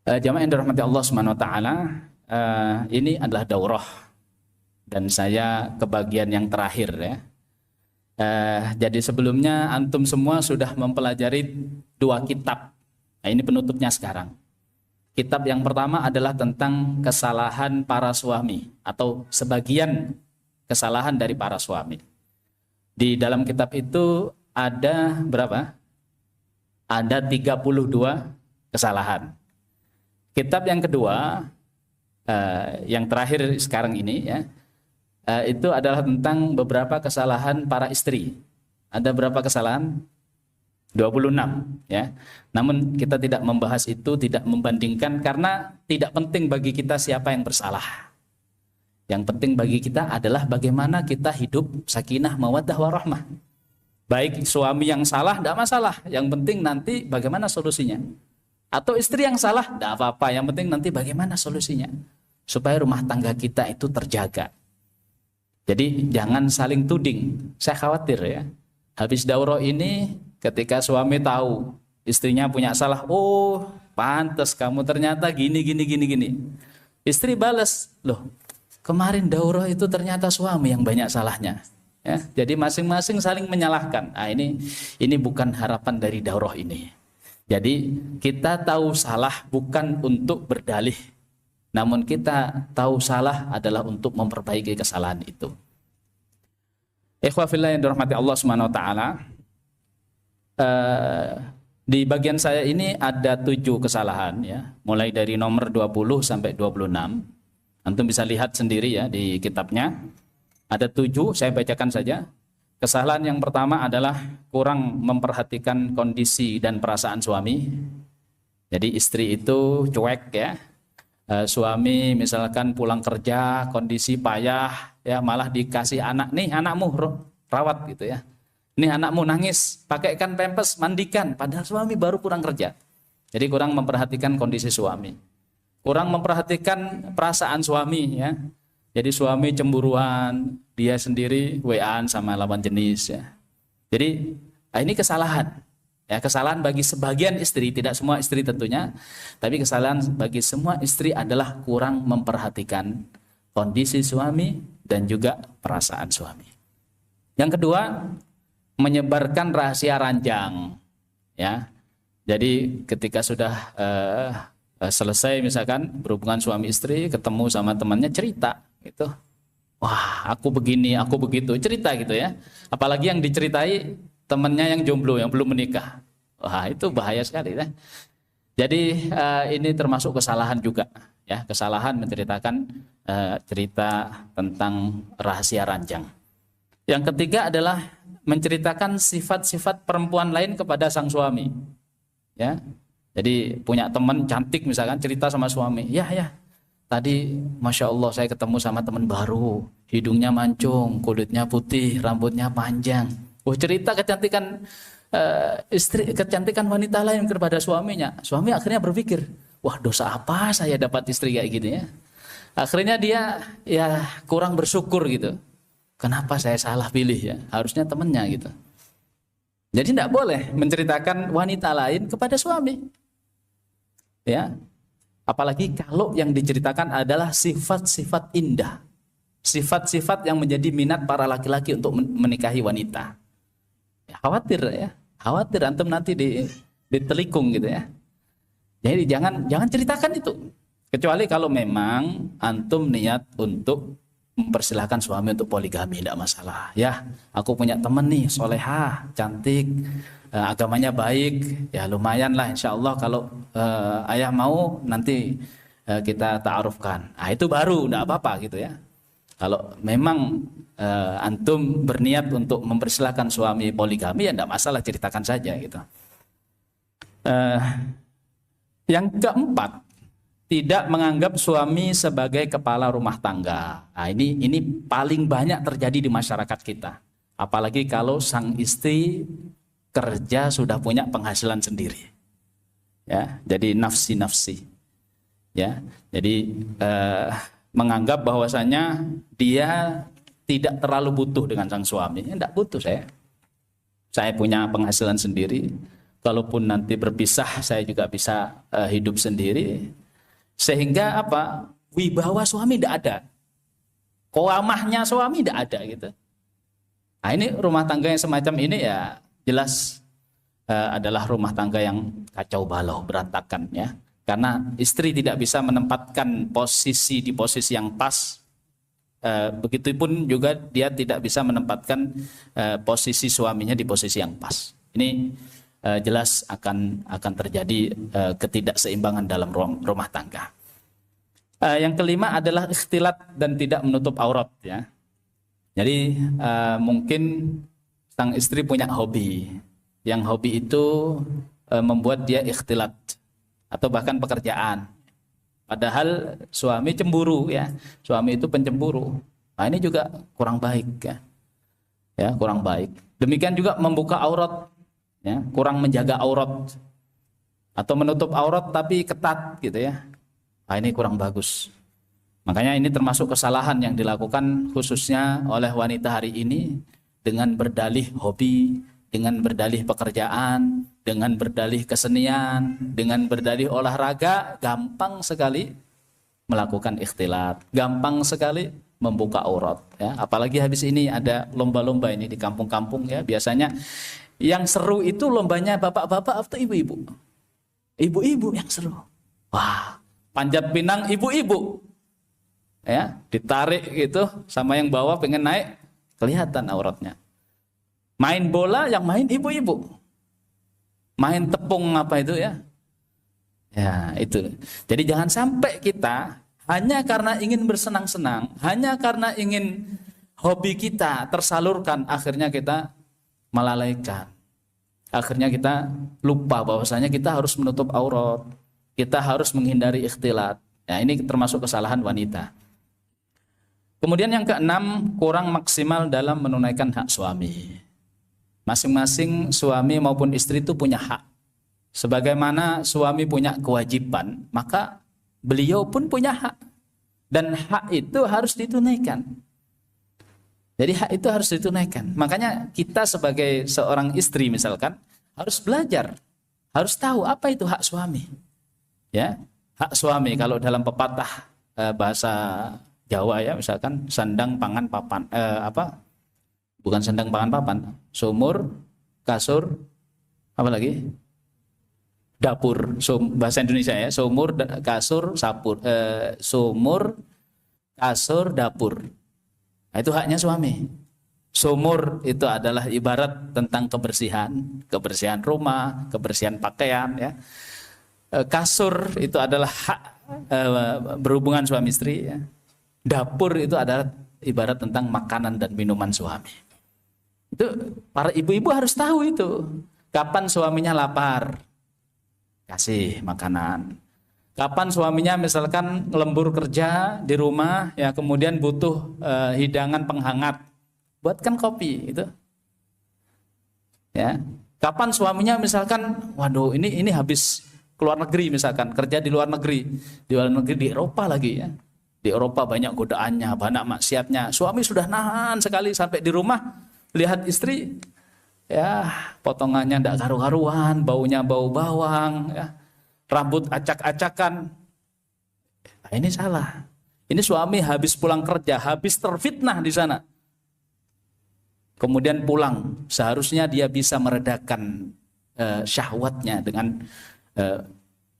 Jamaah yang dirahmati Allah Subhanahu wa taala, ini adalah daurah dan saya kebagian yang terakhir ya. Jadi sebelumnya antum semua sudah mempelajari dua kitab. Nah, ini penutupnya sekarang. Kitab yang pertama adalah tentang kesalahan para suami atau sebagian kesalahan dari para suami. Di dalam kitab itu ada berapa? Ada 32 kesalahan. Kitab yang kedua, yang terakhir sekarang ini ya, itu adalah tentang beberapa kesalahan para istri. Ada berapa kesalahan? 26 ya. Namun kita tidak membahas itu, tidak membandingkan karena tidak penting bagi kita siapa yang bersalah. Yang penting bagi kita adalah bagaimana kita hidup sakinah mawaddah warahmah. Baik suami yang salah tidak masalah, yang penting nanti bagaimana solusinya. Atau istri yang salah, tidak apa-apa. Yang penting nanti bagaimana solusinya. Supaya rumah tangga kita itu terjaga. Jadi jangan saling tuding. Saya khawatir ya. Habis daurah ini, ketika suami tahu istrinya punya salah. Oh, pantas kamu ternyata gini. Istri balas, loh kemarin daurah itu ternyata suami yang banyak salahnya. Ya, jadi masing-masing saling menyalahkan. Nah, ini bukan harapan dari daurah ini. Jadi kita tahu salah bukan untuk berdalih, namun kita tahu salah adalah untuk memperbaiki kesalahan itu. Ikhwah fillah yang dirahmati Allah Subhanahu wa taala, di bagian saya ini ada 7 kesalahan ya, mulai dari nomor 20 sampai 26. Antum bisa lihat sendiri ya di kitabnya. Ada 7, saya bacakan saja. Kesalahan yang pertama adalah kurang memperhatikan kondisi dan perasaan suami. Jadi istri itu cuek ya. Suami misalkan pulang kerja kondisi payah ya, malah dikasih anak, nih anakmu rawat gitu ya. Nih anakmu nangis, pakaikan pampers, mandikan, padahal suami baru pulang kerja. Jadi kurang memperhatikan kondisi suami. Kurang memperhatikan perasaan suami ya. Jadi suami cemburuan, dia sendiri WA-an sama lawan jenis ya. Jadi ini kesalahan. Ya, kesalahan bagi sebagian istri, tidak semua istri tentunya, tapi kesalahan bagi semua istri adalah kurang memperhatikan kondisi suami dan juga perasaan suami. Yang kedua, menyebarkan rahasia ranjang. Ya. Jadi ketika sudah selesai misalkan berhubungan suami istri, ketemu sama temannya cerita gitu. Wah, aku begini, aku begitu, cerita gitu ya. Apalagi yang diceritai temannya yang jomblo, yang belum menikah. Wah, itu bahaya sekali ya. Jadi ini termasuk kesalahan juga ya, kesalahan menceritakan cerita tentang rahasia ranjang. Yang ketiga adalah menceritakan sifat-sifat perempuan lain kepada sang suami. Ya. Jadi punya teman cantik misalkan, cerita sama suami, ya tadi Masya Allah saya ketemu sama teman baru, hidungnya mancung, kulitnya putih, rambutnya panjang. Oh, cerita kecantikan istri, kecantikan wanita lain kepada suaminya. Suami akhirnya berpikir, wah dosa apa saya dapat istri kayak gini ya. Akhirnya dia ya kurang bersyukur gitu. Kenapa saya salah pilih ya, harusnya temannya gitu. Jadi tidak boleh menceritakan wanita lain kepada suami. Ya. Apalagi kalau yang diceritakan adalah sifat-sifat indah. Sifat-sifat yang menjadi minat para laki-laki untuk menikahi wanita. Ya, khawatir antum nanti ditelikung gitu ya. Jadi jangan ceritakan itu. Kecuali kalau memang antum niat untuk mempersilahkan suami untuk poligami, tidak masalah. Ya, aku punya teman nih, solehah, cantik, agamanya baik, ya lumayan lah insya Allah kalau ayah mau nanti kita ta'arufkan. Nah itu baru tidak apa-apa gitu ya. Kalau memang antum berniat untuk mempersilahkan suami poligami ya tidak masalah, ceritakan saja gitu. Yang keempat, tidak menganggap suami sebagai kepala rumah tangga. Nah ini paling banyak terjadi di masyarakat kita. Apalagi kalau sang istri kerja sudah punya penghasilan sendiri, ya, jadi nafsi, ya, jadi menganggap bahwasanya dia tidak terlalu butuh dengan sang suami. Tidak butuh saya punya penghasilan sendiri, kalaupun nanti berpisah saya juga bisa hidup sendiri. Sehingga apa? Wibawa suami tidak ada. Qawamahnya suami tidak ada gitu. Nah, ini rumah tangga yang semacam ini ya jelas adalah rumah tangga yang kacau balau, berantakan ya. Karena istri tidak bisa menempatkan posisi di posisi yang pas. Begitupun juga dia tidak bisa menempatkan posisi suaminya di posisi yang pas. Ini jelas akan terjadi ketidakseimbangan dalam rumah tangga. Yang kelima adalah ikhtilat dan tidak menutup aurat ya. Jadi mungkin sang istri punya hobi. Yang hobi itu membuat dia ikhtilat atau bahkan pekerjaan. Padahal suami cemburu ya. Suami itu pencemburu. Nah, ini juga kurang baik ya. Ya, kurang baik. Demikian juga membuka aurat ya, kurang menjaga aurat atau menutup aurat tapi ketat gitu ya. Nah, ini kurang bagus. Makanya ini termasuk kesalahan yang dilakukan khususnya oleh wanita hari ini dengan berdalih hobi, dengan berdalih pekerjaan, dengan berdalih kesenian, dengan berdalih olahraga, gampang sekali melakukan ikhtilat, gampang sekali membuka aurat ya. Apalagi habis ini ada lomba-lomba ini di kampung-kampung ya, biasanya yang seru itu lombanya bapak-bapak atau ibu-ibu? Ibu-ibu yang seru. Wah, panjat pinang ibu-ibu. Ya, ditarik gitu sama yang bawah pengen naik, kelihatan auratnya. Main bola yang main ibu-ibu. Main tepung apa itu ya? Ya, itu. Jadi jangan sampai kita hanya karena ingin bersenang-senang, hanya karena ingin hobi kita tersalurkan, akhirnya kita melalaikan. Akhirnya kita lupa bahwasanya kita harus menutup aurat. Kita harus menghindari ikhtilat. Ya, ini termasuk kesalahan wanita. Kemudian yang keenam, kurang maksimal dalam menunaikan hak suami. Masing-masing suami maupun istri itu punya hak. Sebagaimana suami punya kewajiban, maka beliau pun punya hak. Dan hak itu harus ditunaikan. Jadi hak itu harus ditunaikan. Makanya kita sebagai seorang istri misalkan harus belajar, harus tahu apa itu hak suami. Ya, hak suami kalau dalam pepatah bahasa Jawa ya, misalkan sandang pangan papan bukan sandang pangan papan, sumur, kasur, apa lagi? Dapur, bahasa Indonesia ya, sumur, kasur, sumur, kasur, dapur. Nah, itu haknya suami. Sumur itu adalah ibarat tentang kebersihan rumah, kebersihan pakaian ya. Kasur itu adalah hak berhubungan suami istri ya. Dapur itu adalah ibarat tentang makanan dan minuman suami. Itu para ibu-ibu harus tahu itu. Kapan suaminya lapar, kasih makanan. Kapan suaminya misalkan lembur kerja di rumah, ya kemudian butuh hidangan penghangat, buatkan kopi itu. Ya. Kapan suaminya misalkan, waduh ini habis keluar negeri misalkan, kerja di luar negeri di Eropa lagi ya. Di Eropa banyak godaannya, banyak maksiatnya. Suami sudah nahan sekali sampai di rumah lihat istri, ya potongannya tidak karu-karuan, baunya bau bawang, ya, rambut acak-acakan. Nah, ini salah. Ini suami habis pulang kerja, habis terfitnah di sana. Kemudian pulang, seharusnya dia bisa meredakan syahwatnya dengan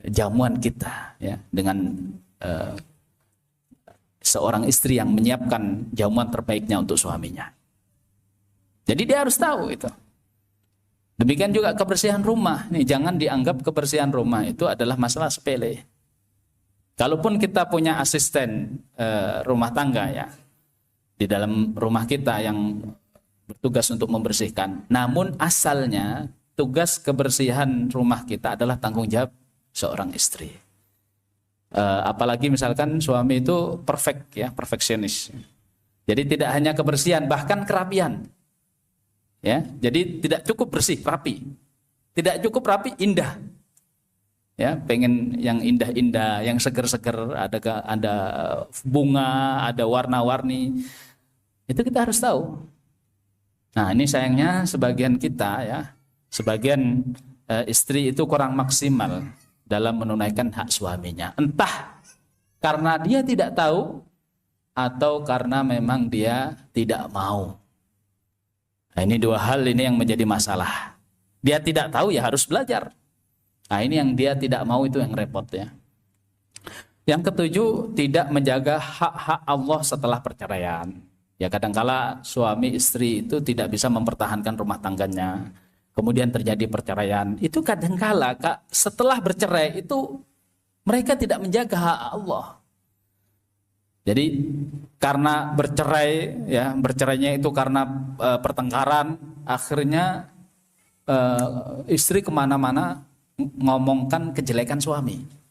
jamuan kita, ya, dengan seorang istri yang menyiapkan jamuan terbaiknya untuk suaminya. Jadi dia harus tahu itu. Demikian juga kebersihan rumah. Nih, jangan dianggap kebersihan rumah itu adalah masalah sepele. Kalaupun kita punya asisten rumah tangga ya di dalam rumah kita yang bertugas untuk membersihkan, namun asalnya tugas kebersihan rumah kita adalah tanggung jawab seorang istri. Apalagi misalkan suami itu perfect ya, perfeksionis. Jadi tidak hanya kebersihan, bahkan kerapian. Ya, jadi tidak cukup bersih, rapi. Tidak cukup rapi, indah. Ya, pengen yang indah-indah, yang seger-seger, ada bunga, ada warna-warni. Itu kita harus tahu. Nah, ini sayangnya sebagian kita ya, sebagian istri itu kurang maksimal dalam menunaikan hak suaminya. Entah karena dia tidak tahu atau karena memang dia tidak mau. Nah, ini dua hal ini yang menjadi masalah. Dia tidak tahu ya harus belajar. Nah, ini yang dia tidak mau itu yang repot ya. Yang ketujuh, tidak menjaga hak-hak Allah setelah perceraian. Ya kadangkala suami istri itu tidak bisa mempertahankan rumah tangganya. Kemudian terjadi perceraian. Itu kadangkala setelah bercerai itu mereka tidak menjaga hak Allah. Jadi karena bercerai ya, bercerainya itu karena pertengkaran, akhirnya istri kemana-mana ngomongkan kejelekan suami.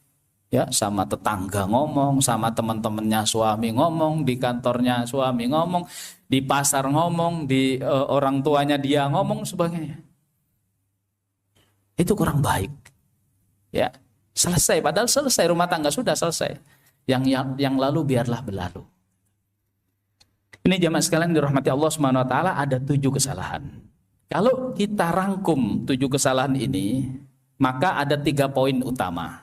Ya, sama tetangga ngomong, sama teman-temannya suami ngomong, di kantornya suami ngomong, di pasar ngomong, di orang tuanya dia ngomong sebagainya. Itu kurang baik. Ya, selesai padahal selesai rumah tangga sudah selesai. Yang lalu biarlah berlalu. Ini jamaah sekalian dirahmati Allah Subhanahu wa taala, ada 7 kesalahan. Kalau kita rangkum 7 kesalahan ini, maka ada 3 poin utama.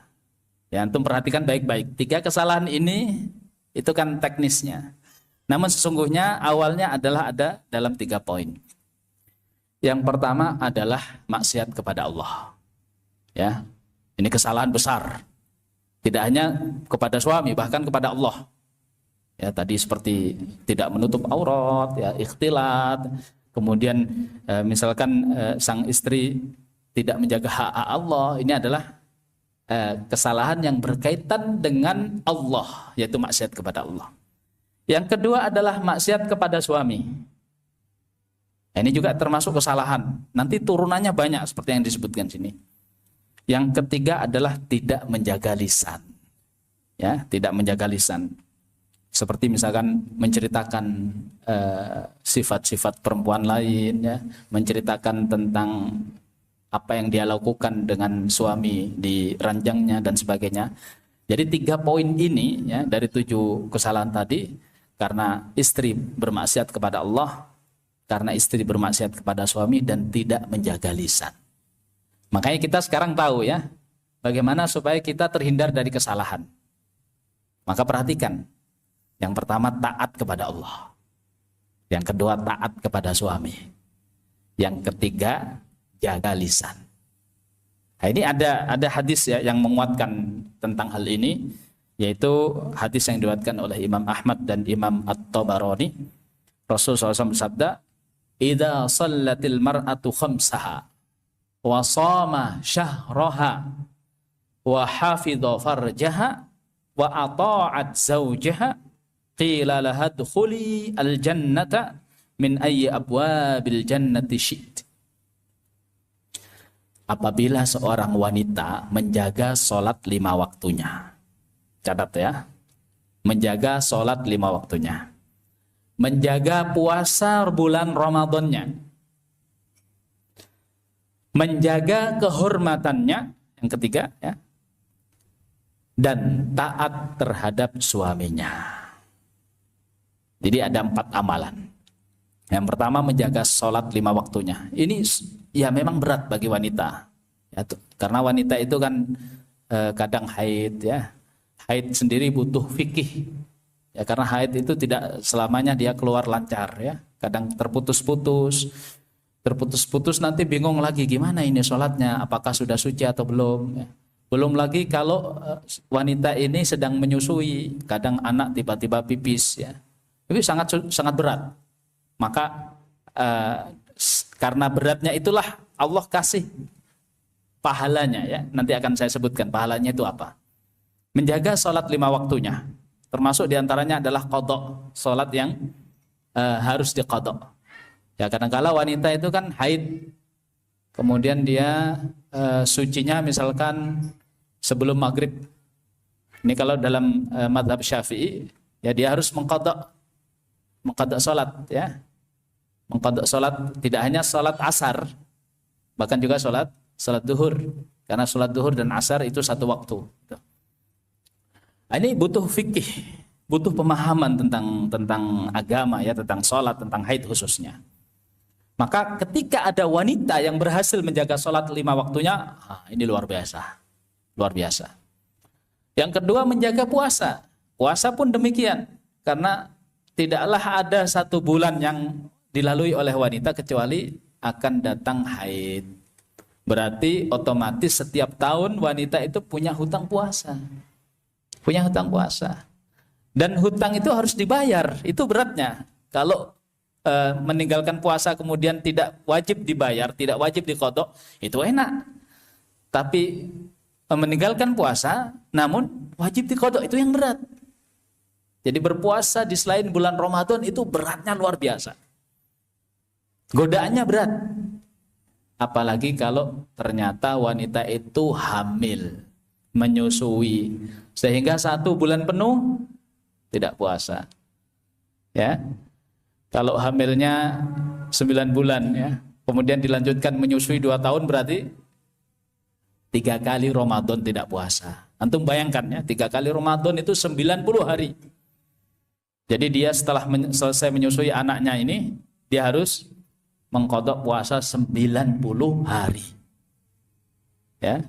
Ya, antum perhatikan baik-baik. 3 kesalahan ini itu kan teknisnya. Namun sesungguhnya awalnya adalah ada dalam 3 poin. Yang pertama adalah maksiat kepada Allah. Ya, ini kesalahan besar. Tidak hanya kepada suami, bahkan kepada Allah. Ya, tadi seperti tidak menutup aurat, ya, ikhtilat. Kemudian misalkan sang istri tidak menjaga hak Allah, ini adalah kesalahan yang berkaitan dengan Allah, yaitu maksiat kepada Allah. Yang kedua adalah maksiat kepada suami. Nah, ini juga termasuk kesalahan. Nanti turunannya banyak seperti yang disebutkan sini. Yang ketiga adalah tidak menjaga lisan. Ya, tidak menjaga lisan. Seperti misalkan menceritakan sifat-sifat perempuan lain, ya, menceritakan tentang apa yang dia lakukan dengan suami di ranjangnya dan sebagainya. Jadi 3 poin ini ya, dari 7 kesalahan tadi, karena istri bermaksiat kepada Allah, karena istri bermaksiat kepada suami, dan tidak menjaga lisan. Makanya kita sekarang tahu ya, bagaimana supaya kita terhindar dari kesalahan. Maka perhatikan, yang pertama taat kepada Allah, yang kedua taat kepada suami, yang ketiga jaga lisan. Nah, ini ada hadis ya yang menguatkan tentang hal ini, yaitu hadis yang diriwayatkan oleh Imam Ahmad dan Imam At-Tabarani. Rasulullah SAW bersabda, "Idza shallatil mar'atu khamsaha wa shama syahraha wa hafidha farjaha wa ata'at zawjaha qila laha dkhuli al-jannata min ayyi abwabil jannati syi'ti." Apabila seorang wanita menjaga sholat 5 waktunya. Catat ya. Menjaga sholat 5 waktunya. Menjaga puasa bulan Ramadannya. Menjaga kehormatannya. Yang ketiga ya. Dan taat terhadap suaminya. Jadi ada 4 amalan. Yang pertama menjaga sholat 5 waktunya. Ini ya memang berat bagi wanita. Ya, karena wanita itu kan kadang haid ya. Haid sendiri butuh fikih. Ya, karena haid itu tidak selamanya dia keluar lancar ya. Kadang terputus-putus. Terputus-putus nanti bingung lagi gimana ini sholatnya. Apakah sudah suci atau belum. Ya. Belum lagi kalau wanita ini sedang menyusui. Kadang anak tiba-tiba pipis ya. Itu sangat berat. Maka karena beratnya itulah Allah kasih pahalanya ya. Nanti akan saya sebutkan pahalanya itu apa. Menjaga sholat 5 waktunya. Termasuk diantaranya adalah qadha, sholat yang harus diqadha. Ya kadang-kala wanita itu kan haid. Kemudian dia sucinya misalkan sebelum maghrib. Ini kalau dalam madhab Syafi'i ya dia harus mengqadha sholat ya. Mengqadha sholat tidak hanya sholat asar, bahkan juga sholat duhur, karena sholat duhur dan asar itu satu waktu. Ini butuh fikih, butuh pemahaman tentang agama ya, tentang sholat, tentang haid khususnya. Maka ketika ada wanita yang berhasil menjaga sholat 5 waktunya, ini luar biasa. Luar biasa. Yang kedua, menjaga puasa. Puasa pun demikian. Karena tidaklah ada satu bulan yang dilalui oleh wanita kecuali akan datang haid. Berarti otomatis setiap tahun wanita itu punya hutang puasa. Punya hutang puasa. Dan hutang itu harus dibayar. Itu beratnya. Kalau meninggalkan puasa kemudian tidak wajib dibayar, tidak wajib diqadha, itu enak. Tapi meninggalkan puasa namun wajib diqadha, itu yang berat. Jadi berpuasa di selain bulan Ramadan itu beratnya luar biasa. Godaannya berat. Apalagi kalau ternyata wanita itu hamil, menyusui, sehingga 1 bulan penuh tidak puasa. Ya. Kalau hamilnya 9 bulan ya, kemudian dilanjutkan menyusui 2 tahun, berarti 3 kali Ramadan tidak puasa. Antum bayangkan ya, 3 kali Ramadan itu 90 hari. Jadi dia setelah selesai menyusui anaknya ini, dia harus mengqadha puasa 90 hari. Ya.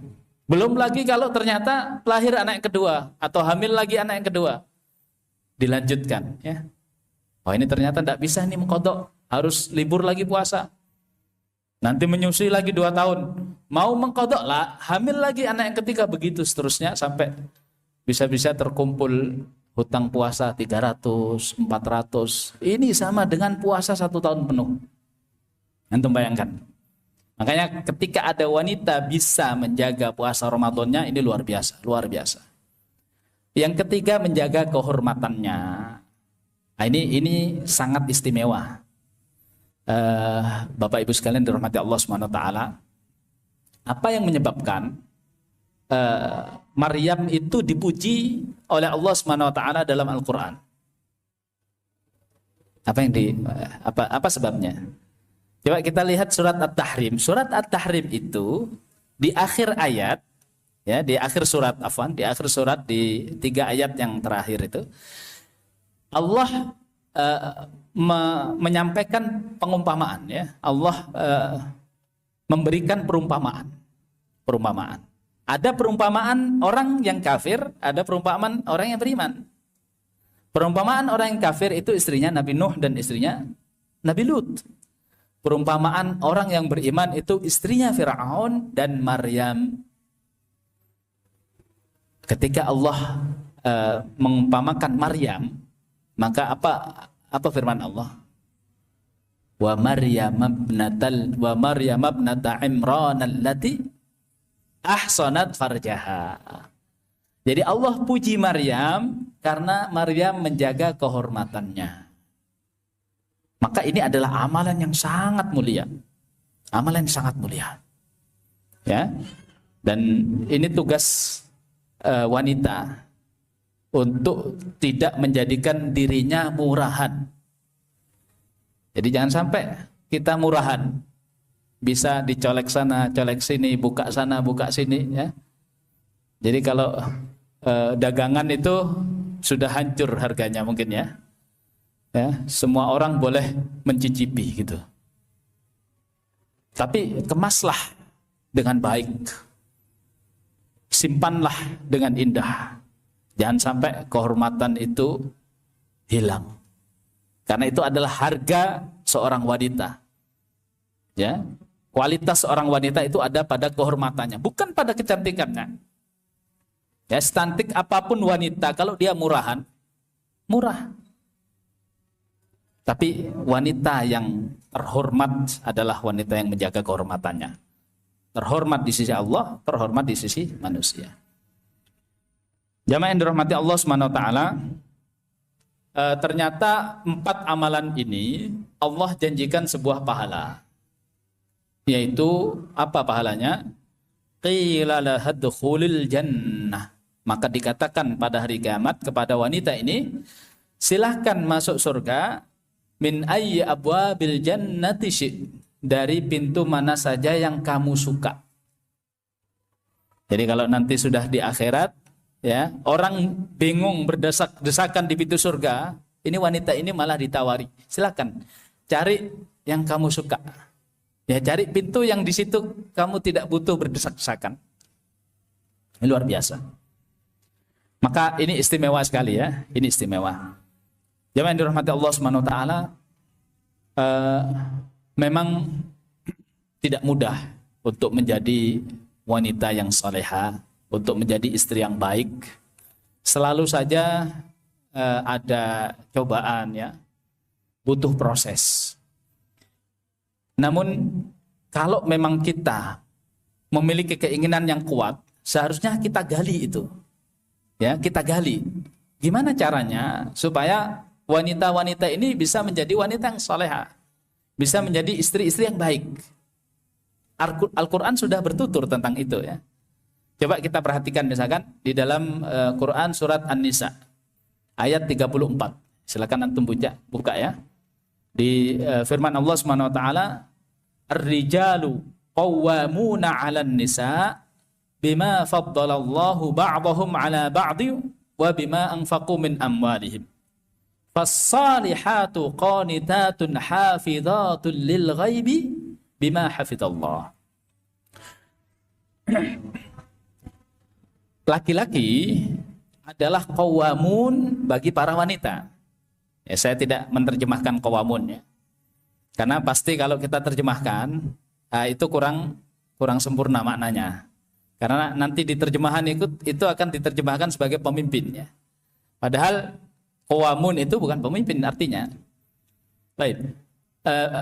Belum lagi kalau ternyata lahir anak yang kedua atau hamil lagi anak yang kedua. Dilanjutkan ya. Oh, ini ternyata tidak bisa nih mengqadha, harus libur lagi puasa. Nanti menyusui lagi 2 tahun. Mau mengqadha lah, hamil lagi anak yang ketiga, begitu seterusnya sampai bisa-bisa terkumpul hutang puasa 300, 400. Ini sama dengan puasa 1 tahun penuh. Antum bayangkan. Makanya ketika ada wanita bisa menjaga puasa Ramadannya, ini luar biasa, luar biasa. Yang ketiga, menjaga kehormatannya. Nah, ini sangat istimewa. Bapak Ibu sekalian dirahmati Allah SWT. Apa yang menyebabkan Maryam itu dipuji oleh Allah SWT dalam Al-Quran? Apa sebabnya? Coba kita lihat surat At-Tahrim. Surat At-Tahrim itu di akhir ayat, ya, di akhir surat, di akhir surat, di 3 ayat yang terakhir itu, Allah menyampaikan pengumpamaan, ya. Allah memberikan perumpamaan. Ada perumpamaan orang yang kafir, ada perumpamaan orang yang beriman. Perumpamaan orang yang kafir itu istrinya Nabi Nuh dan istrinya Nabi Lut. Perumpamaan orang yang beriman itu istrinya Fir'aun dan Maryam. Ketika Allah mengumpamakan Maryam, maka apa firman Allah? Wa Maryam ibnata Imran allati ahsanat farjaha. Jadi Allah puji Maryam karena Maryam menjaga kehormatannya. Maka ini adalah amalan yang sangat mulia. Amalan yang sangat mulia. Ya. Dan ini tugas wanita untuk tidak menjadikan dirinya murahan. Jadi jangan sampai kita murahan. Bisa dicolek sana, colek sini, buka sana, buka sini, ya. Jadi kalau dagangan itu sudah hancur harganya mungkin, ya. Ya, semua orang boleh mencicipi gitu. Tapi kemaslah dengan baik. Simpanlah dengan indah. Jangan sampai kehormatan itu hilang. Karena itu adalah harga seorang wanita. Ya, kualitas seorang wanita itu ada pada kehormatannya, bukan pada kecantikannya. Ya, secantik apapun wanita, kalau dia murahan, murah. Tapi wanita yang terhormat adalah wanita yang menjaga kehormatannya. Terhormat di sisi Allah, terhormat di sisi manusia. Jamaah yang dirahmati Allah SWT, ternyata 4 amalan ini Allah janjikan sebuah pahala. Yaitu apa pahalanya? Qila laha dkhulil jannah. Maka dikatakan pada hari kiamat kepada wanita ini, silahkan masuk surga min ayyi abwabil jannati syi', dari pintu mana saja yang kamu suka. Jadi kalau nanti sudah di akhirat, ya, orang bingung berdesak-desakan di pintu surga, ini wanita ini malah ditawari, silakan cari yang kamu suka. Ya, cari pintu yang di situ kamu tidak butuh berdesak-desakan. Ini luar biasa. Maka ini istimewa sekali ya, ini istimewa. Jemaah yang dirahmati Allah Subhanahu wa taala, memang tidak mudah untuk menjadi wanita yang salehah, untuk menjadi istri yang baik. Selalu saja ada cobaan ya, butuh proses. Namun kalau memang kita memiliki keinginan yang kuat, seharusnya kita gali itu. Ya, kita gali. Gimana caranya supaya wanita-wanita ini bisa menjadi wanita yang salehah, bisa menjadi istri-istri yang baik. Al-Quran sudah bertutur tentang itu ya. Coba kita perhatikan misalkan di dalam Quran surat An-Nisa ayat 34. Silakan antum buka ya. Di firman Allah Subhanahu wa taala, "Ar-rijalu qawwamuna 'alan nisa bima faddalallahu ba'dahum 'ala ba'di wa bima anfaqu min amwalihim. Fas-salihatu qanitatun hafizatun lil ghaibi bima hafizallah." Laki-laki adalah qawwamun bagi para wanita. Ya, saya tidak menerjemahkan qawamun ya. Karena pasti kalau kita terjemahkan itu kurang sempurna maknanya. Karena nanti di terjemahan itu akan diterjemahkan sebagai pemimpin ya. Padahal qawamun itu bukan pemimpin artinya. Baik.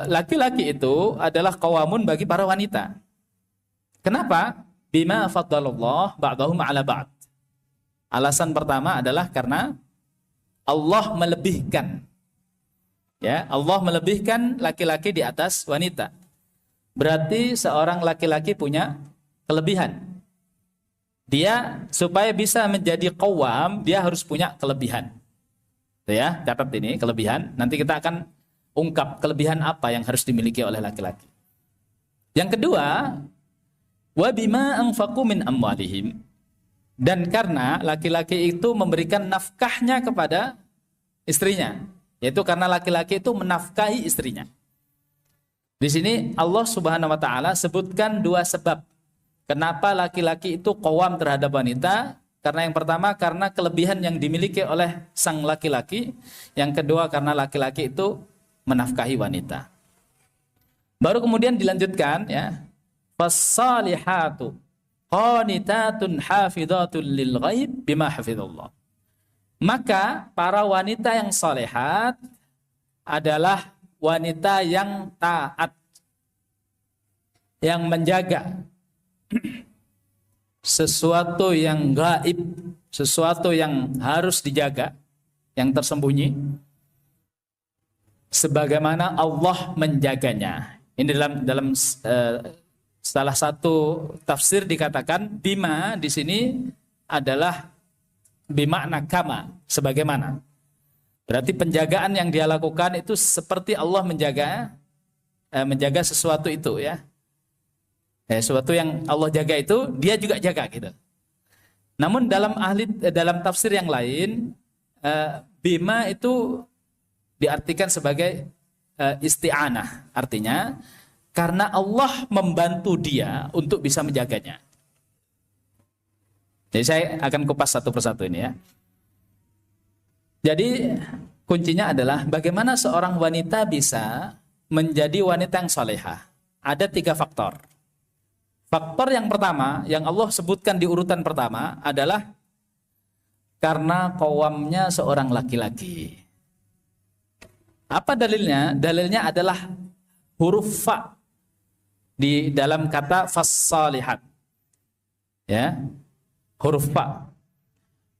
Laki-laki itu adalah qawamun bagi para wanita. Kenapa? Bima faddalallah ba'dahum 'ala ba'd. Alasan pertama adalah karena Allah melebihkan, ya, Allah melebihkan laki-laki di atas wanita. Berarti seorang laki-laki punya kelebihan. Dia supaya bisa menjadi qawwam, dia harus punya kelebihan. Ya, catat ini kelebihan. Nanti kita akan ungkap kelebihan apa yang harus dimiliki oleh laki-laki. Yang kedua, wa bima anfaqu min amwalihim. Dan karena laki-laki itu memberikan nafkahnya kepada istrinya, yaitu karena laki-laki itu menafkahi istrinya. Di sini Allah Subhanahu wa taala sebutkan dua sebab kenapa laki-laki itu qawam terhadap wanita. Karena yang pertama karena kelebihan yang dimiliki oleh sang laki-laki, yang kedua karena laki-laki itu menafkahi wanita. Baru kemudian dilanjutkan ya, fas-salihatu qanitatun hafizatun lil ghaib bima hafizallah. Maka para wanita yang salehat adalah wanita yang taat, yang menjaga sesuatu yang gaib, sesuatu yang harus dijaga, yang tersembunyi, sebagaimana Allah menjaganya. Ini dalam salah satu tafsir dikatakan bima di sini adalah bimakna kama, sebagaimana. Berarti penjagaan yang dia lakukan itu seperti Allah menjaga sesuatu itu ya. Sesuatu yang Allah jaga itu dia juga jaga gitu. Namun dalam tafsir yang lain bima itu diartikan sebagai isti'anah, artinya karena Allah membantu dia untuk bisa menjaganya. Jadi saya akan kupas satu persatu ini ya. Jadi kuncinya adalah bagaimana seorang wanita bisa menjadi wanita yang salehah. Ada 3 faktor. Faktor yang pertama yang Allah sebutkan di urutan pertama adalah karena qawamnya seorang laki-laki. Apa dalilnya? Dalilnya adalah huruf fa di dalam kata fas-salihat. Ya. Huruf fa.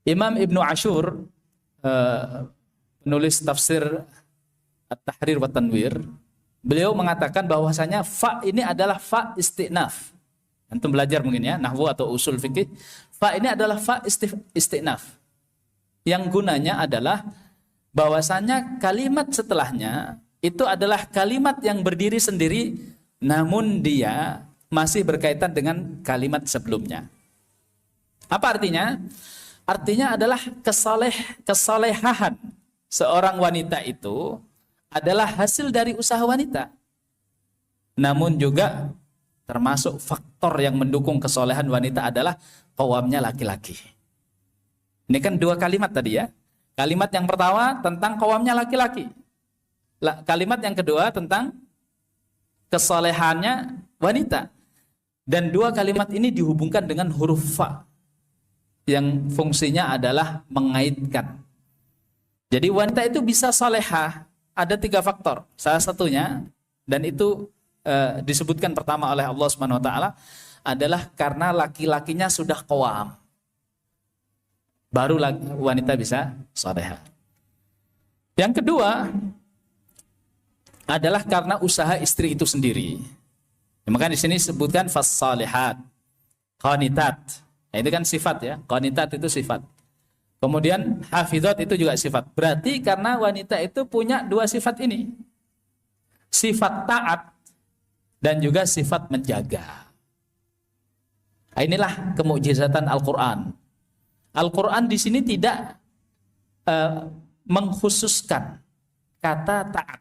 Imam Ibnu Ashur penulis tafsir At-Tahrir wa Tanwir, beliau mengatakan bahwasanya fa ini adalah fa istinaf. Antum belajar mungkin ya, nahwu atau usul fikih. Fa ini adalah fa istinaf. Yang gunanya adalah bahwasanya kalimat setelahnya itu adalah kalimat yang berdiri sendiri, namun dia masih berkaitan dengan kalimat sebelumnya. Apa artinya? Artinya adalah kesalehahan seorang wanita itu adalah hasil dari usaha wanita. namun juga termasuk faktor yang mendukung kesolehan wanita adalah qawamnya laki-laki. Ini kan dua kalimat tadi ya. Kalimat yang pertama tentang qawamnya laki-laki. Kalimat yang kedua tentang kesolehannya wanita. Dan dua kalimat ini dihubungkan dengan huruf fa yang fungsinya adalah mengaitkan. Jadi wanita itu bisa solehah, ada 3 faktor. Salah satunya, dan itu disebutkan pertama oleh Allah Subhanahu wa taala adalah karena laki-lakinya sudah qawam. Baru wanita bisa salehah. Yang kedua adalah karena usaha istri itu sendiri. Maka di sini disebutkan fas-salihat, qanitat. Nah, itu kan sifat ya. Qanitat itu sifat. Kemudian hafizat itu juga sifat. Berarti karena wanita itu punya 2 sifat ini. Sifat taat dan juga sifat menjaga. Nah, inilah kemukjizatan Al-Quran. Al-Quran di sini tidak mengkhususkan kata taat.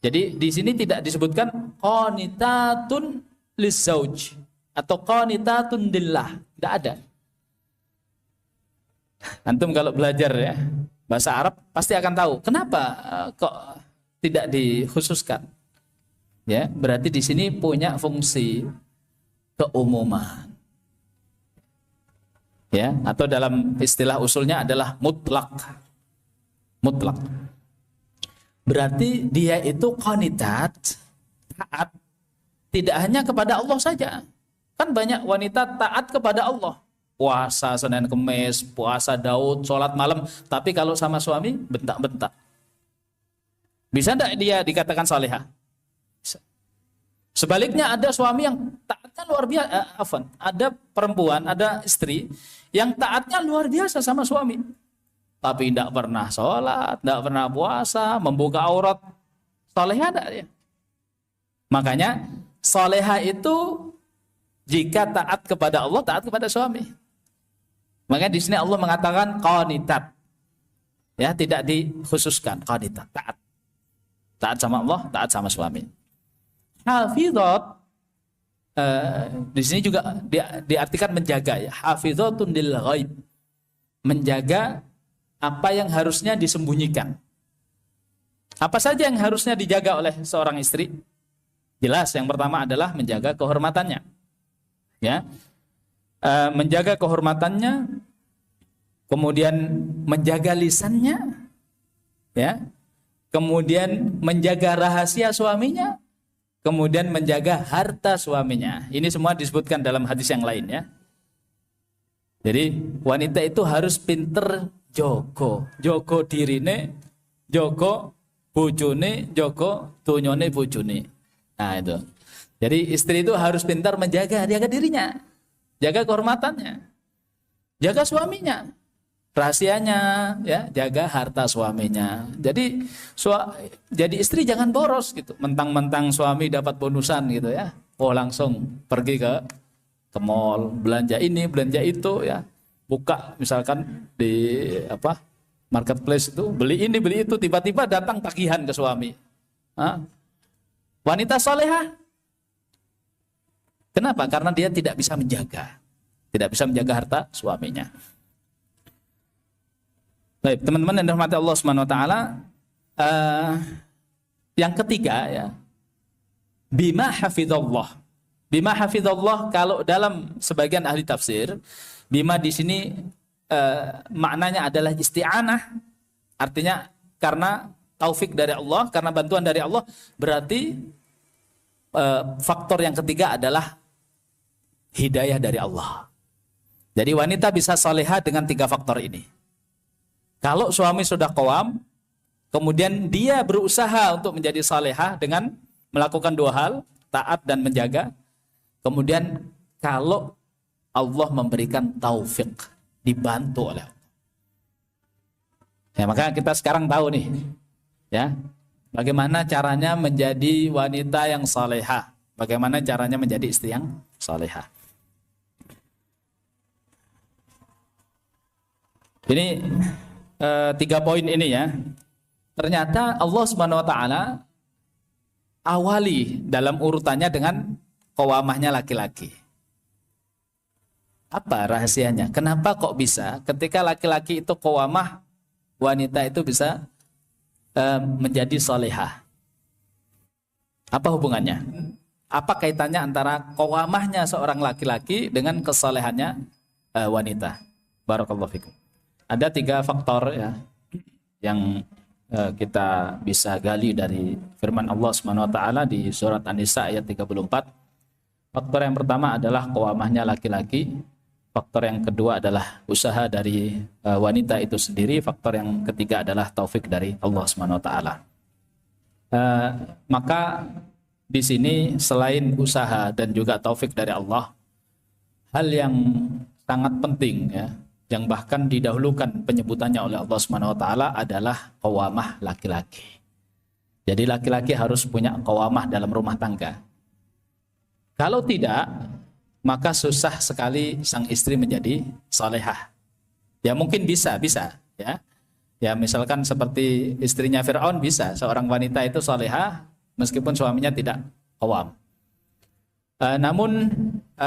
Jadi di sini tidak disebutkan qanitatun lizauj atau qanitatun lillah. Tidak ada. Antum kalau belajar ya bahasa Arab pasti akan tahu kenapa kok tidak dikhususkan. Ya, berarti di sini punya fungsi keumuman. Ya, atau dalam istilah usulnya adalah mutlak. Mutlak. Berarti dia itu qanitat, taat tidak hanya kepada Allah saja. Kan banyak wanita taat kepada Allah. Puasa Senin Kemis, puasa Daud, sholat malam, tapi kalau sama suami bentak-bentak. Bisa enggak dia dikatakan salihah? Sebaliknya ada suami yang taatnya luar biasa, ada perempuan, ada istri yang taatnya luar biasa sama suami. Tapi tidak pernah sholat, tidak pernah puasa, membuka aurat. Salehah tidak ya? Makanya salehah itu jika taat kepada Allah, taat kepada suami. Makanya di sini Allah mengatakan qanitat. Ya, tidak dikhususkan qanitat, taat. Taat sama Allah, taat sama suami. Hafizat di sini juga diartikan menjaga ya. Hafizatun lil ghaib. Menjaga apa yang harusnya disembunyikan. Apa saja yang harusnya dijaga oleh seorang istri? Jelas yang pertama adalah menjaga kehormatannya. Ya. Menjaga kehormatannya, kemudian menjaga lisannya, ya. Kemudian menjaga rahasia suaminya, kemudian menjaga harta suaminya. Ini semua disebutkan dalam hadis yang lain ya. Jadi wanita itu harus pinter jogo dirine, jogo bojone, jogo donyone bojone. Nah itu. Jadi istri itu harus pintar jaga dirinya, jaga kehormatannya, jaga suaminya, rahasianya, ya, jaga harta suaminya. Jadi istri jangan boros gitu, mentang-mentang suami dapat bonusan gitu ya, langsung pergi ke mall, belanja ini, belanja itu ya, buka misalkan di marketplace itu, beli ini, beli itu, tiba-tiba datang tagihan ke suami. Wanita salehah. Kenapa? Karena dia tidak bisa menjaga harta suaminya. Baik, teman-teman yang dirahmati Allah Subhanahu wa taala, yang ketiga ya, bima hafizallah. Bima hafizallah kalau dalam sebagian ahli tafsir, bima di sini maknanya adalah isti'anah, artinya karena taufik dari Allah, karena bantuan dari Allah, berarti faktor yang ketiga adalah hidayah dari Allah. Jadi wanita bisa salehah dengan 3 faktor ini. Kalau suami sudah qawam, kemudian dia berusaha untuk menjadi salehah dengan melakukan 2 hal, taat dan menjaga. Kemudian kalau Allah memberikan taufik, dibantu oleh Allah. Ya, maka kita sekarang tahu nih, ya, bagaimana caranya menjadi wanita yang salehah, bagaimana caranya menjadi istri yang salehah. Ini 3 poin ini ya. Ternyata Allah Subhanahu wa taala awali dalam urutannya dengan qawamahnya laki-laki. Apa rahasianya? Kenapa kok bisa ketika laki-laki itu qawamah, wanita itu bisa menjadi solehah? Apa hubungannya? Apa kaitannya antara qawamahnya seorang laki-laki dengan kesolehannya wanita? Barakallahu fikum. Ada 3 faktor ya yang kita bisa gali dari firman Allah Subhanahu wa taala di surat An-Nisa ayat 34. Faktor yang pertama adalah qawamahnya laki-laki. Faktor yang kedua adalah usaha dari wanita itu sendiri. Faktor yang ketiga adalah taufik dari Allah Subhanahu wa taala. Maka di sini selain usaha dan juga taufik dari Allah, hal yang sangat penting ya, yang bahkan didahulukan penyebutannya oleh Allah Subhanahu wa taala adalah qawamah laki-laki. Jadi laki-laki harus punya qawamah dalam rumah tangga. Kalau tidak, maka susah sekali sang istri menjadi solehah. Ya mungkin bisa ya. Ya misalkan seperti istrinya Fir'aun, bisa seorang wanita itu solehah meskipun suaminya tidak qawam. Namun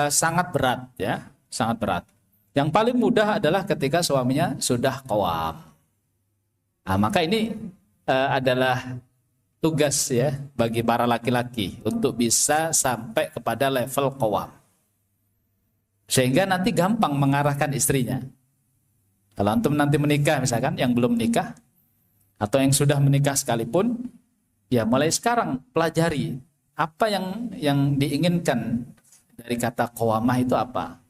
sangat berat ya, sangat berat. Yang paling mudah adalah ketika suaminya sudah qawam. Maka ini adalah tugas ya bagi para laki-laki untuk bisa sampai kepada level qawam. Sehingga nanti gampang mengarahkan istrinya. Kalau antum nanti menikah misalkan, yang belum menikah atau yang sudah menikah sekalipun, ya mulai sekarang pelajari apa yang diinginkan dari kata qawamah itu apa.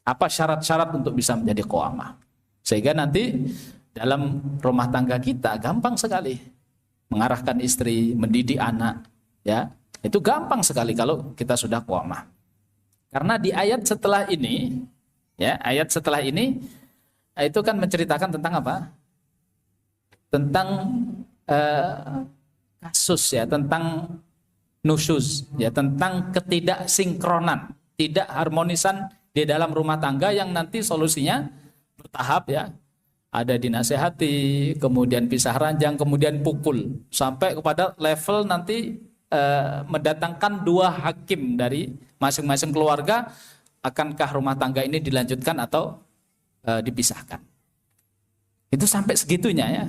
Apa syarat-syarat untuk bisa menjadi qawamah. Sehingga nanti dalam rumah tangga kita gampang sekali mengarahkan istri, mendidik anak, ya. Itu gampang sekali kalau kita sudah qawamah. Karena di ayat setelah ini, ya, ayat setelah ini itu kan menceritakan tentang apa? Tentang kasus ya, tentang nusyuz, ya, tentang ketidaksinkronan, tidak harmonisan di dalam rumah tangga yang nanti solusinya bertahap ya. Ada dinasehati, kemudian pisah ranjang, kemudian pukul, sampai kepada level nanti mendatangkan 2 hakim dari masing-masing keluarga. Akankah rumah tangga ini dilanjutkan atau dipisahkan? Itu sampai segitunya ya.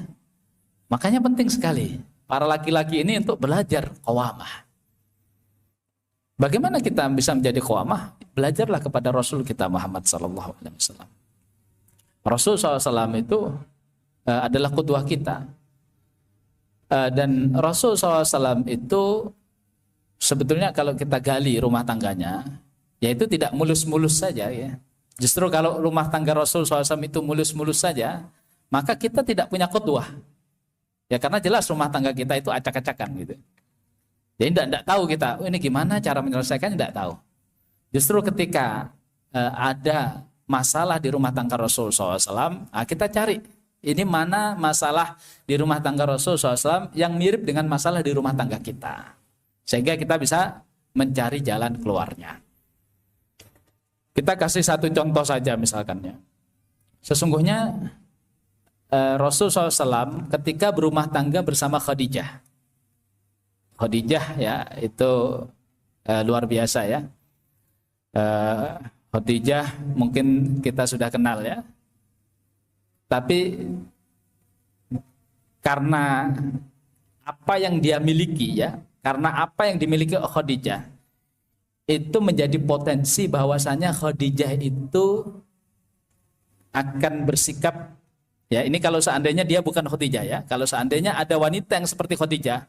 Makanya penting sekali para laki-laki ini untuk belajar qawamah. Bagaimana kita bisa menjadi qawamah? Belajarlah kepada Rasul kita Muhammad SAW. Rasul SAW itu adalah qudwah kita. Dan Rasul SAW itu sebetulnya kalau kita gali rumah tangganya, yaitu tidak mulus-mulus saja ya. Justru kalau rumah tangga Rasul SAW itu mulus-mulus saja, maka kita tidak punya qudwah. Ya karena jelas rumah tangga kita itu acak-acakan gitu. Jadi tidak tahu kita, ini gimana cara menyelesaikannya, tidak tahu. Justru ketika ada masalah di rumah tangga Rasul SAW, kita cari ini mana masalah di rumah tangga Rasul SAW yang mirip dengan masalah di rumah tangga kita. Sehingga kita bisa mencari jalan keluarnya. Kita kasih satu contoh saja misalkan ya. Sesungguhnya Rasul SAW ketika berumah tangga bersama Khadijah. Khadijah ya itu luar biasa ya. Khadijah mungkin kita sudah kenal ya. Tapi karena apa yang dia miliki ya, karena apa yang dimiliki Khadijah, itu menjadi potensi bahwasanya Khadijah itu akan bersikap ya, ini kalau seandainya dia bukan Khadijah ya, kalau seandainya ada wanita yang seperti Khadijah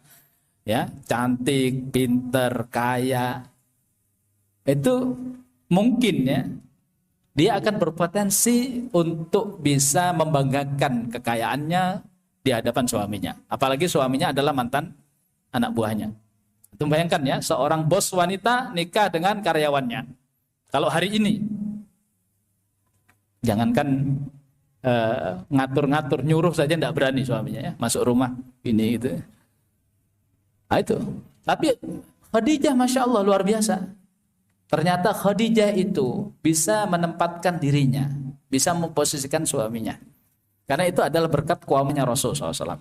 ya, cantik, pinter, kaya, itu mungkin ya dia akan berpotensi untuk bisa membanggakan kekayaannya di hadapan suaminya. Apalagi suaminya adalah mantan anak buahnya. Itu bayangkan ya, seorang bos wanita nikah dengan karyawannya. Kalau hari ini, jangankan ngatur-ngatur, nyuruh saja tidak berani suaminya ya, masuk rumah ini itu. Nah, itu. Tapi Khadijah Masya Allah luar biasa. Ternyata Khadijah itu bisa menempatkan dirinya, bisa memposisikan suaminya. Karena itu adalah berkat qawamahnya Rasul SAW.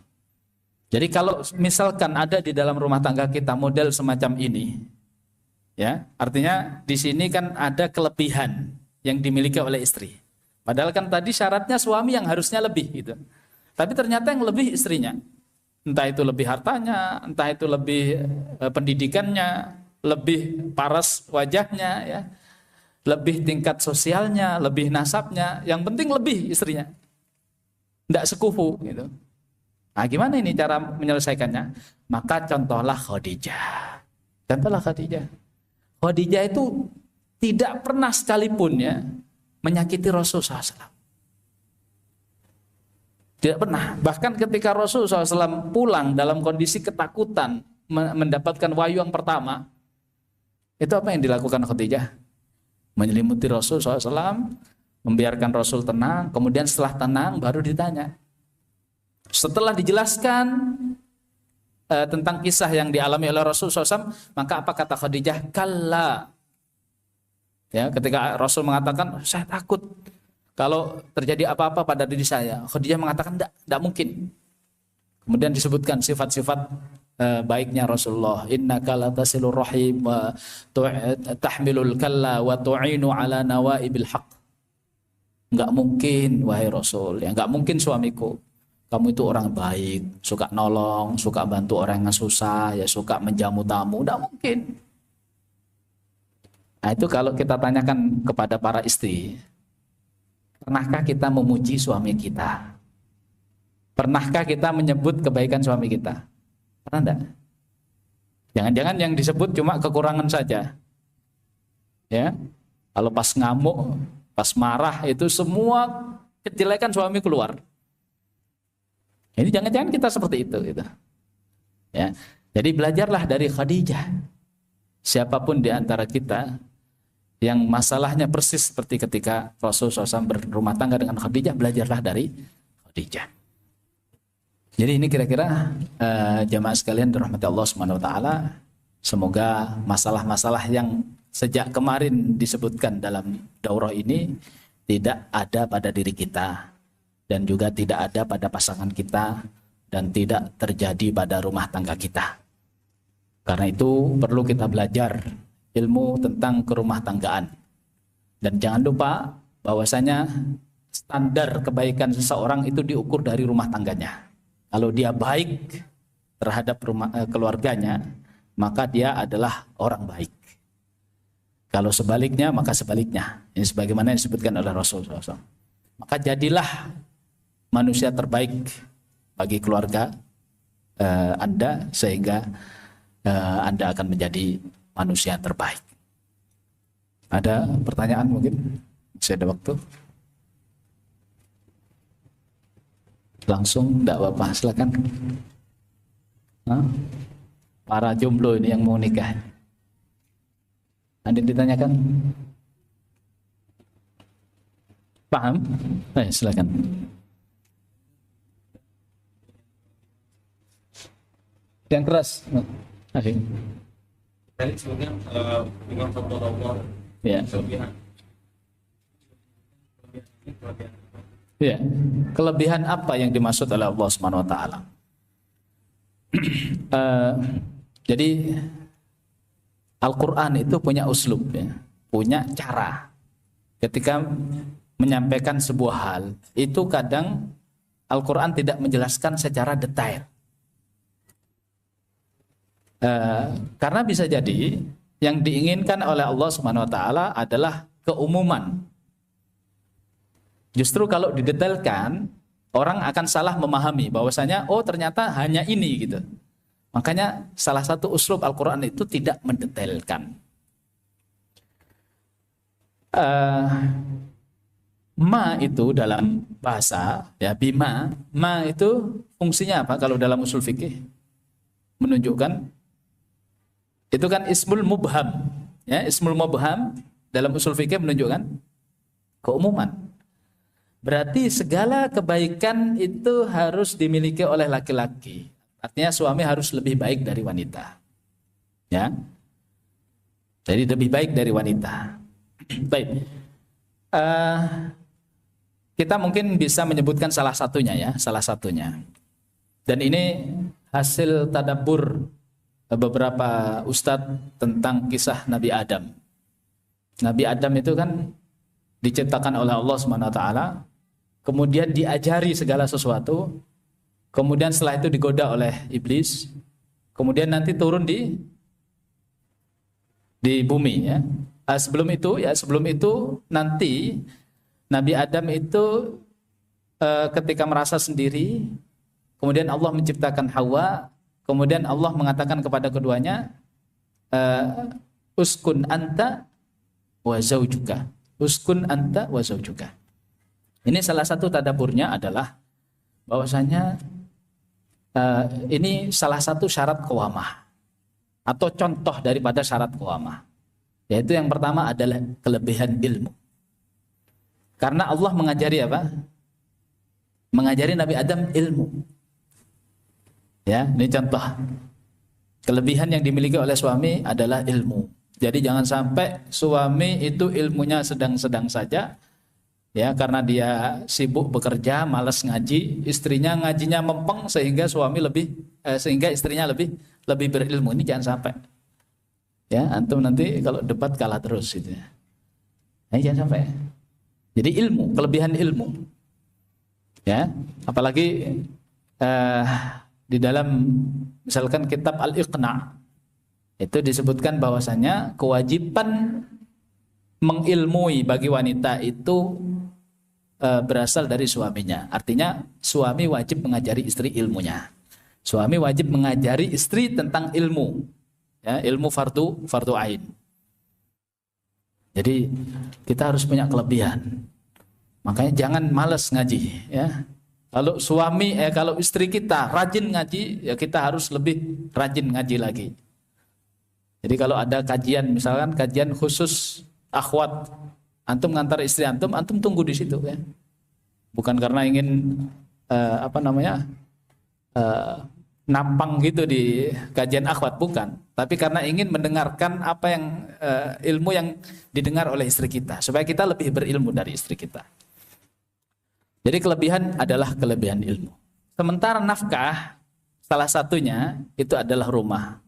Jadi kalau misalkan ada di dalam rumah tangga kita model semacam ini, ya, artinya di sini kan ada kelebihan yang dimiliki oleh istri. Padahal kan tadi syaratnya suami yang harusnya lebih gitu. Tapi ternyata yang lebih istrinya. Entah itu lebih hartanya, entah itu lebih pendidikannya, lebih paras wajahnya, ya, lebih tingkat sosialnya, lebih nasabnya. Yang penting lebih istrinya. Tidak sekufu gitu. Nah, gimana ini cara menyelesaikannya? Maka contohlah Khadijah. Contohlah Khadijah. Khadijah itu tidak pernah sekalipun ya menyakiti Rasul SAW. Tidak pernah. Bahkan ketika Rasul SAW pulang dalam kondisi ketakutan mendapatkan wahyu yang pertama, itu apa yang dilakukan Khadijah? Menyelimuti Rasul SAW, membiarkan Rasul tenang, kemudian setelah tenang baru ditanya. Setelah dijelaskan tentang kisah yang dialami oleh Rasul SAW, maka apa kata Khadijah? Kalla. Ya, ketika Rasul mengatakan, saya takut kalau terjadi apa-apa pada diri saya. Khadijah mengatakan, tidak mungkin. Kemudian disebutkan sifat-sifat baiknya Rasulullah. Innaka latasilur rahim wa tahmilul kalla wa tu'inu ala nawaibil haq. Enggak mungkin, wahai Rasul, ya enggak mungkin suamiku. Kamu itu orang baik, suka nolong, suka bantu orang yang susah, ya suka menjamu tamu. Enggak mungkin. Nah, itu kalau kita tanyakan kepada para istri, pernahkah kita memuji suami kita? Pernahkah kita menyebut kebaikan suami kita? Pernah enggak? Jangan-jangan yang disebut cuma kekurangan saja. Ya. Kalau pas ngamuk, pas marah itu semua kejelekan suami keluar. Ini jangan-jangan kita seperti itu gitu. Ya. Jadi belajarlah dari Khadijah. Siapapun di antara kita yang masalahnya persis seperti ketika Rasulullah SAW berumah tangga dengan Khadijah, belajarlah dari Khadijah. Jadi ini kira-kira jamaah sekalian dirahmati Allah Subhanahu wa taala, semoga masalah-masalah yang sejak kemarin disebutkan dalam daurah ini tidak ada pada diri kita dan juga tidak ada pada pasangan kita dan tidak terjadi pada rumah tangga kita. Karena itu perlu kita belajar ilmu tentang kerumah tanggaan. Dan jangan lupa bahwasanya standar kebaikan seseorang itu diukur dari rumah tangganya. Kalau dia baik terhadap keluarganya, maka dia adalah orang baik. Kalau sebaliknya, maka sebaliknya. Ini sebagaimana yang disebutkan oleh Rasulullah SAW. Maka jadilah manusia terbaik bagi keluarga Anda, sehingga Anda akan menjadi manusia terbaik. Ada pertanyaan mungkin? Masih ada waktu? Langsung, tidak apa-apa, silakan. Para jomblo ini yang mau nikah, ada ditanyakan? Paham? Silakan. Yang keras. Tadi sebelumnya dengan faktor Allah. Ya. Ya. Kelebihan apa yang dimaksud oleh Allah Subhanahu wa taala? Jadi Al-Qur'an itu punya uslub ya, punya cara. Ketika menyampaikan sebuah hal, itu kadang Al-Qur'an tidak menjelaskan secara detail. Karena bisa jadi yang diinginkan oleh Allah Subhanahu wa taala adalah keumuman. Justru kalau didetailkan, orang akan salah memahami bahwasanya oh ternyata hanya ini gitu. Makanya salah satu uslub Al-Qur'an itu tidak mendetailkan. Ma itu dalam bahasa ya, bima, ma itu fungsinya apa kalau dalam usul fikih? Menunjukkan itu kan ismul mubham. Ya, ismul mubham dalam usul fikih menunjukkan keumuman. Berarti segala kebaikan itu harus dimiliki oleh laki-laki. Artinya suami harus lebih baik dari wanita. Ya. Jadi lebih baik dari wanita. Baik. Kita mungkin bisa menyebutkan salah satunya ya, salah satunya. Dan ini hasil tadabbur beberapa ustadz tentang kisah Nabi Adam. Nabi Adam itu kan diciptakan oleh Allah Subhanahu wa taala, kemudian diajari segala sesuatu, kemudian setelah itu digoda oleh iblis, kemudian nanti turun di bumi ya. Sebelum itu nanti Nabi Adam itu ketika merasa sendiri, kemudian Allah menciptakan Hawa, kemudian Allah mengatakan kepada keduanya, uskun anta wa zaujuka. Uskun anta wa zaujuka. Ini salah satu tadabburnya adalah bahwasanya ini salah satu syarat qawamah atau contoh daripada syarat qawamah. Yaitu yang pertama adalah kelebihan ilmu. Karena Allah mengajari apa? Mengajari Nabi Adam ilmu. Ya, ini contoh. Kelebihan yang dimiliki oleh suami adalah ilmu. Jadi jangan sampai suami itu ilmunya sedang-sedang saja, ya, karena dia sibuk bekerja, malas ngaji, istrinya ngajinya mempeng sehingga sehingga istrinya lebih berilmu. Ini jangan sampai. Ya, antum nanti kalau debat kalah terus gitu ya. Nah, jangan sampai. Jadi ilmu, kelebihan ilmu. Ya, apalagi di dalam misalkan kitab Al-Iqna itu disebutkan bahwasanya kewajiban mengilmui bagi wanita itu berasal dari suaminya. Artinya suami wajib mengajari istri ilmunya. Suami wajib mengajari istri tentang ilmu. Ya, ilmu fardu ain. Jadi kita harus punya kelebihan. Makanya jangan malas ngaji, ya. Kalau istri kita rajin ngaji, ya kita harus lebih rajin ngaji lagi. Jadi kalau ada kajian, misalkan kajian khusus akhwat, antum ngantar istri antum tunggu di situ ya. Bukan karena ingin nampang gitu di kajian akhwat, bukan. Tapi karena ingin mendengarkan apa yang ilmu yang didengar oleh istri kita, supaya kita lebih berilmu dari istri kita. Jadi kelebihan adalah kelebihan ilmu. Sementara nafkah salah satunya itu adalah rumah.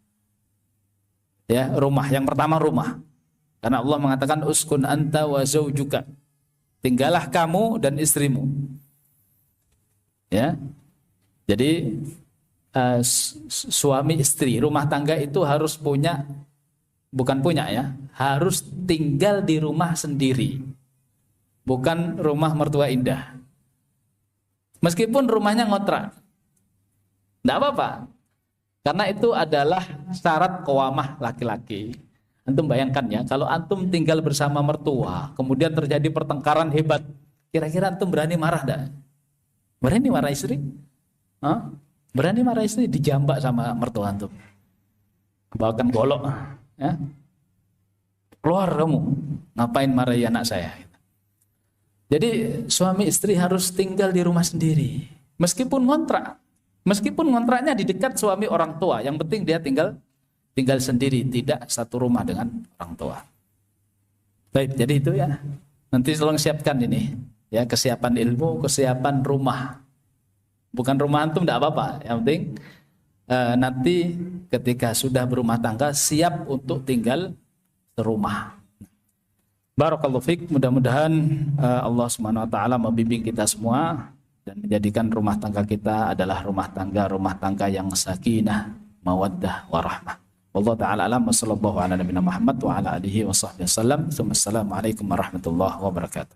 Ya, rumah. Yang pertama rumah. Karena Allah mengatakan uskun anta wa zaujuka. Tinggallah kamu dan istrimu. Ya. Jadi suami istri, rumah tangga itu harus harus tinggal di rumah sendiri. Bukan rumah mertua indah. Meskipun rumahnya ngontrak, tidak apa-apa, karena itu adalah syarat qawamah laki-laki. Antum bayangkan ya, kalau antum tinggal bersama mertua, kemudian terjadi pertengkaran hebat, kira-kira antum berani marah tidak? Berani marah istri? Berani marah istri? Dijambak sama mertua antum, bawakan golok, ya? Keluar kamu, ngapain marahi anak saya? Jadi suami istri harus tinggal di rumah sendiri, meskipun kontraknya di dekat suami orang tua, yang penting dia tinggal sendiri, tidak satu rumah dengan orang tua. Baik, jadi itu ya. Nanti tolong siapkan ini, ya, kesiapan ilmu, kesiapan rumah. Bukan rumah antum tidak apa-apa, yang penting nanti ketika sudah berumah tangga siap untuk tinggal serumah. Barakallahu fiik, mudah-mudahan Allah Subhanahu wa taala membimbing kita semua dan menjadikan rumah tangga kita adalah rumah tangga yang sakinah, mawaddah, warahmah. Wallahu taala alam, wa sallallahu ala nabiyina Muhammad wa ala alihi wa sahbihi wasallam. Assalamualaikum warahmatullahi wabarakatuh.